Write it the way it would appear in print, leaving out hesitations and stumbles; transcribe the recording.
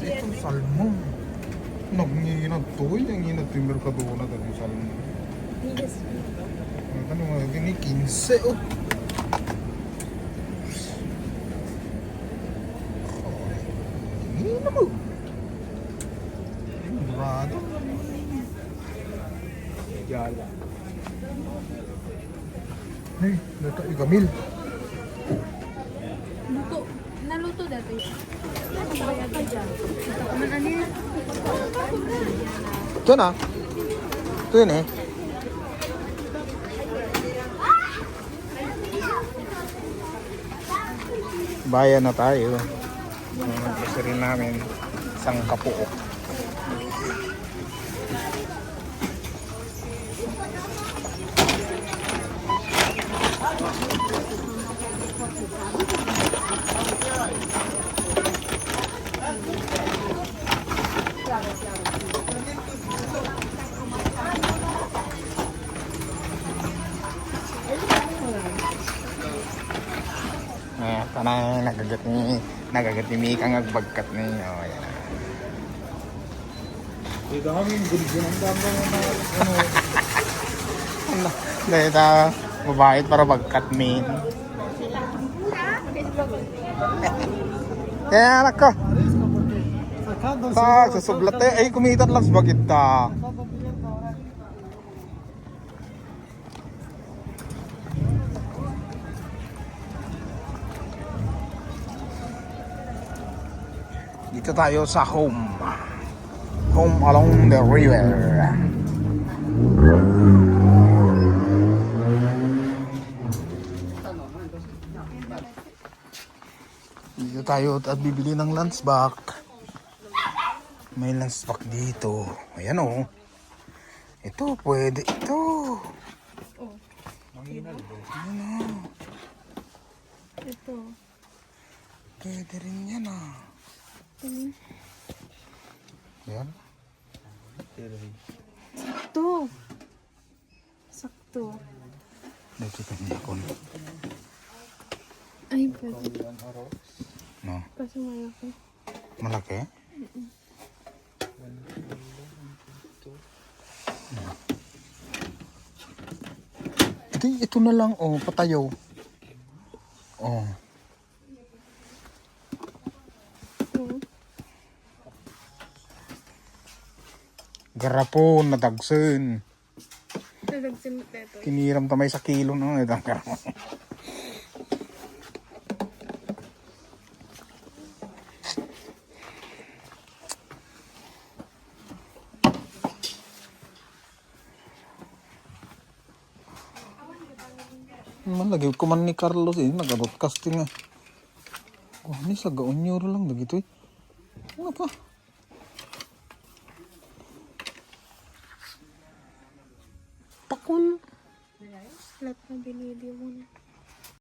Ito salmon. Nagninginad to. Nanginad to yung Mercadona dahil yung salmon. Yes. Ano mga gini? 15 oh. Ini mo. Brado. Yala. Hey, nata ikamil. Luto. Naluto dati. Ano ba yan dyan? Ito ka man ano yan? Ito na. Ito yun eh. Bayan na tayo. Gusto rin namin isang kapuok. Tanang nagagat ni Mika ang agbagkat niya. Oh, yan. Ito kami gulgin ang dami ano. Dahil mabait para bagkat min. Kaya anak ko. Sa sublat ay kumitat lang sa bagit ta. Dito tayo sa home along the river. Dito tayo at bibili ng lunch bag. May lunch bag dito. Ayan o. Ito pwede ito. Ayan o. Ito. Pwede rin yan ah. Yan. Sakto. Sakto. Dito niya ako. Ay, pwede. No. Kasi malaki. Malaki? Ito na lang oh, patayo. Oh. Garapon na dagsen. Dadagsin mo dito. Kiniram tamay sa kilo no itang garapon. Lagi ko man ni Carlos nagadotcasting oh ni sa gaon euro lang dagito eh. Ano pa? Pakun. Lahat na binili mo na.